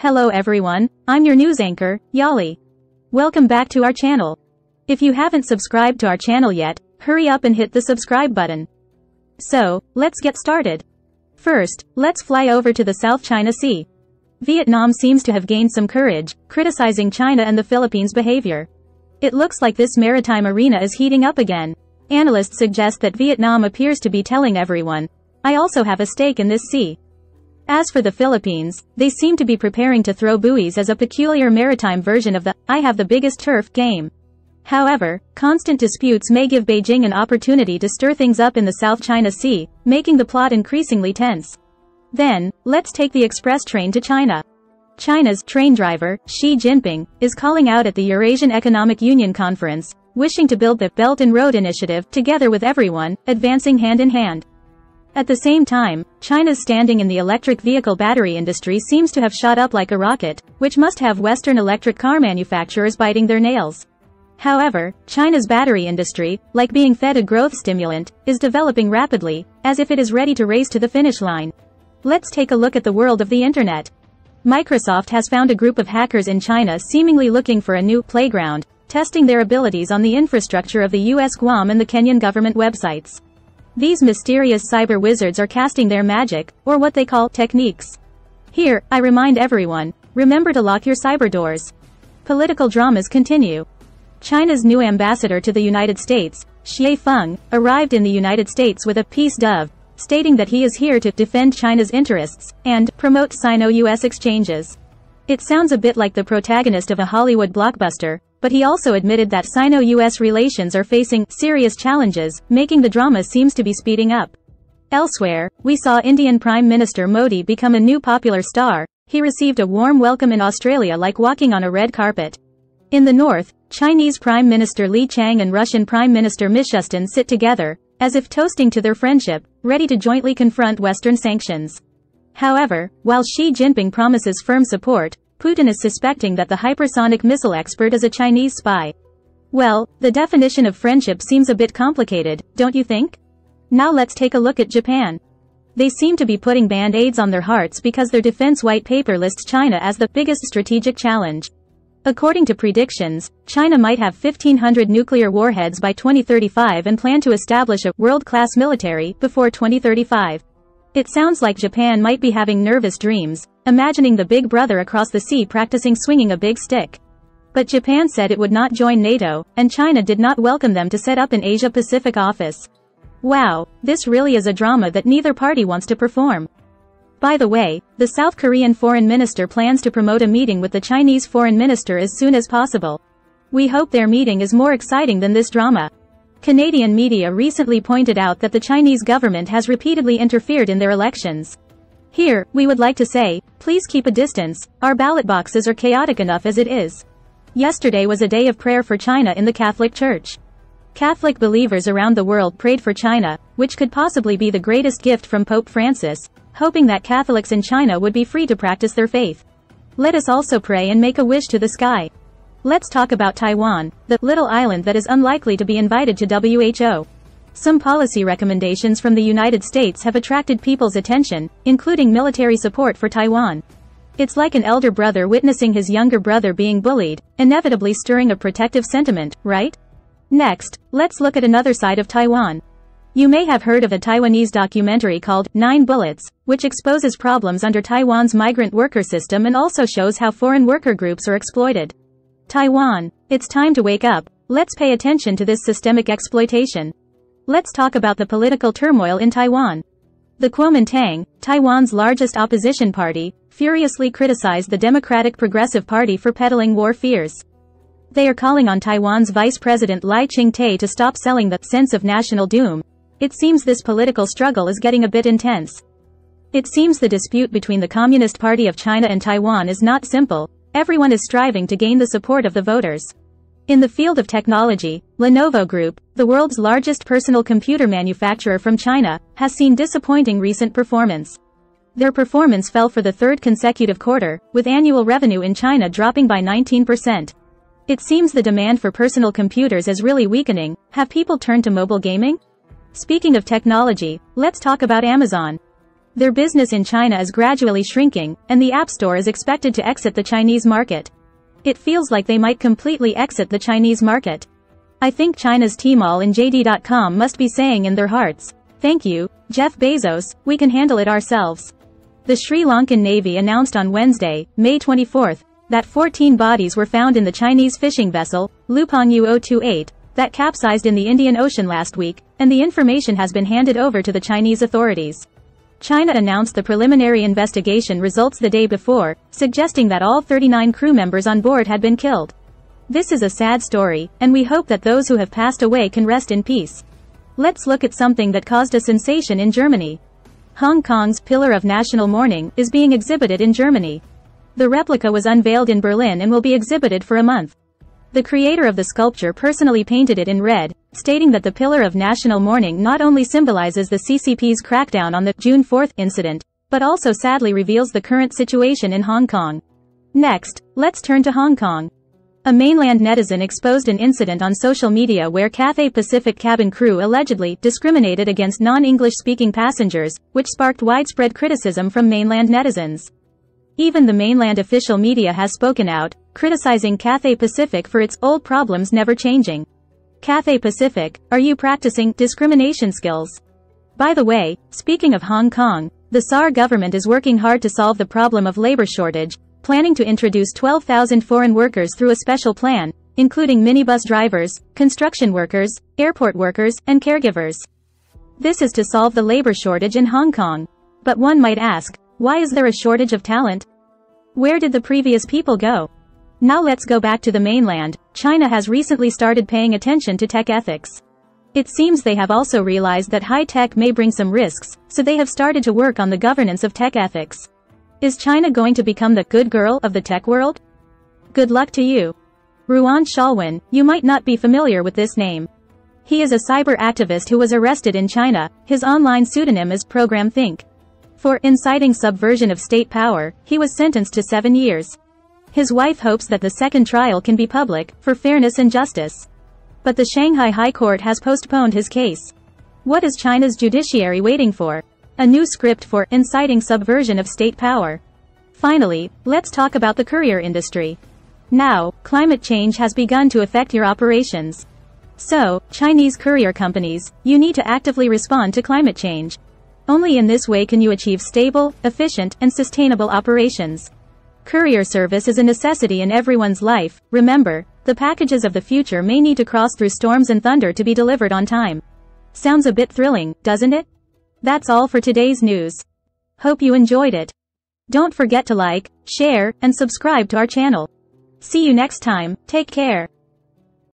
Hello everyone, I'm your news anchor, Yali. Welcome back to our channel. If you haven't subscribed to our channel yet, hurry up and hit the subscribe button. So, let's get started. First, let's fly over to the South China Sea. Vietnam seems to have gained some courage, criticizing China and the Philippines' behavior. It looks like this maritime arena is heating up again. Analysts suggest that Vietnam appears to be telling everyone, I also have a stake in this sea. As for the Philippines, they seem to be preparing to throw buoys as a peculiar maritime version of the I have the biggest turf game. However, constant disputes may give Beijing an opportunity to stir things up in the South China Sea, making the plot increasingly tense. Then, let's take the express train to China. China's train driver, Xi Jinping, is calling out at the Eurasian Economic Union conference, wishing to build the Belt and Road Initiative together with everyone, advancing hand in hand. At the same time, China's standing in the electric vehicle battery industry seems to have shot up like a rocket, which must have Western electric car manufacturers biting their nails. However, China's battery industry, like being fed a growth stimulant, is developing rapidly, as if it is ready to race to the finish line. Let's take a look at the world of the internet. Microsoft has found a group of hackers in China seemingly looking for a new playground, testing their abilities on the infrastructure of the US Guam and the Kenyan government websites. These mysterious cyber wizards are casting their magic, or what they call techniques. Here, I remind everyone, remember to lock your cyber doors. Political dramas continue. China's new ambassador to the United States, Xie Feng, arrived in the United States with a peace dove, stating that he is here to defend China's interests and promote Sino-US exchanges. It sounds a bit like the protagonist of a Hollywood blockbuster, but he also admitted that Sino-US relations are facing serious challenges, making the drama seems to be speeding up. Elsewhere, we saw Indian Prime Minister Modi become a new popular star. He received a warm welcome in Australia like walking on a red carpet. In the north, Chinese Prime Minister Li Qiang and Russian Prime Minister Mishustin sit together, as if toasting to their friendship, ready to jointly confront Western sanctions. However, while Xi Jinping promises firm support, Putin is suspecting that the hypersonic missile expert is a Chinese spy. Well, the definition of friendship seems a bit complicated, don't you think? Now let's take a look at Japan. They seem to be putting band-aids on their hearts because their defense white paper lists China as the biggest strategic challenge. According to predictions, China might have 1,500 nuclear warheads by 2035 and plan to establish a world-class military before 2035. It sounds like Japan might be having nervous dreams, imagining the big brother across the sea practicing swinging a big stick. But Japan said it would not join NATO, and China did not welcome them to set up an Asia-Pacific office. Wow, this really is a drama that neither party wants to perform. By the way, the South Korean foreign minister plans to promote a meeting with the Chinese foreign minister as soon as possible. We hope their meeting is more exciting than this drama. Canadian media recently pointed out that the Chinese government has repeatedly interfered in their elections. Here, we would like to say, please keep a distance, our ballot boxes are chaotic enough as it is. Yesterday was a day of prayer for China in the Catholic Church. Catholic believers around the world prayed for China, which could possibly be the greatest gift from Pope Francis, hoping that Catholics in China would be free to practice their faith. Let us also pray and make a wish to the sky. Let's talk about Taiwan, the little island that is unlikely to be invited to WHO. Some policy recommendations from the United States have attracted people's attention, including military support for Taiwan. It's like an elder brother witnessing his younger brother being bullied, inevitably stirring a protective sentiment, right? Next, let's look at another side of Taiwan. You may have heard of a Taiwanese documentary called 9 Bullets, which exposes problems under Taiwan's migrant worker system and also shows how foreign worker groups are exploited. Taiwan, it's time to wake up. Let's pay attention to this systemic exploitation. Let's talk about the political turmoil in Taiwan. The Kuomintang, Taiwan's largest opposition party, furiously criticized the Democratic Progressive Party for peddling war fears. They are calling on Taiwan's Vice President Lai Ching-te to stop selling the sense of national doom. It seems this political struggle is getting a bit intense. It seems the dispute between the Communist Party of China and Taiwan is not simple. Everyone is striving to gain the support of the voters. In the field of technology, Lenovo Group, the world's largest personal computer manufacturer from China, has seen disappointing recent performance. Their performance fell for the third consecutive quarter, with annual revenue in China dropping by 19%. It seems the demand for personal computers is really weakening. Have people turned to mobile gaming? Speaking of technology, let's talk about Amazon. Their business in China is gradually shrinking, and the App Store is expected to exit the Chinese market. It feels like they might completely exit the Chinese market. I think China's Tmall and JD.com must be saying in their hearts, "Thank you, Jeff Bezos, we can handle it ourselves." The Sri Lankan Navy announced on Wednesday, May 24, that 14 bodies were found in the Chinese fishing vessel, Lupang U-028, that capsized in the Indian Ocean last week, and the information has been handed over to the Chinese authorities. China announced the preliminary investigation results the day before, suggesting that all 39 crew members on board had been killed. This is a sad story, and we hope that those who have passed away can rest in peace. Let's look at something that caused a sensation in Germany. Hong Kong's Pillar of National Mourning is being exhibited in Germany. The replica was unveiled in Berlin and will be exhibited for a month. The creator of the sculpture personally painted it in red, stating that the Pillar of National Mourning not only symbolizes the CCP's crackdown on the June 4th incident, but also sadly reveals the current situation in Hong Kong. Next, let's turn to Hong Kong. A mainland netizen exposed an incident on social media where Cathay Pacific cabin crew allegedly discriminated against non-English speaking passengers, which sparked widespread criticism from mainland netizens. Even the mainland official media has spoken out, criticizing Cathay Pacific for its old problems never changing. Cathay Pacific, are you practicing discrimination skills? By the way, speaking of Hong Kong, the SAR government is working hard to solve the problem of labor shortage, planning to introduce 12,000 foreign workers through a special plan, including minibus drivers, construction workers, airport workers, and caregivers. This is to solve the labor shortage in Hong Kong. But one might ask, why is there a shortage of talent? Where did the previous people go? Now let's go back to the mainland. China has recently started paying attention to tech ethics. It seems they have also realized that high tech may bring some risks, so they have started to work on the governance of tech ethics. Is China going to become the good girl of the tech world? Good luck to you. Ruan Xiaohuan, you might not be familiar with this name. He is a cyber activist who was arrested in China. His online pseudonym is Program Think. For inciting subversion of state power, he was sentenced to 7 years. His wife hopes that the second trial can be public, for fairness and justice. But the Shanghai High Court has postponed his case. What is China's judiciary waiting for? A new script for inciting subversion of state power. Finally, let's talk about the courier industry. Now, climate change has begun to affect your operations. So, Chinese courier companies, you need to actively respond to climate change. Only in this way can you achieve stable, efficient, and sustainable operations. Courier service is a necessity in everyone's life. Remember, the packages of the future may need to cross through storms and thunder to be delivered on time. Sounds a bit thrilling, doesn't it? That's all for today's news. Hope you enjoyed it. Don't forget to like, share, and subscribe to our channel. See you next time, take care.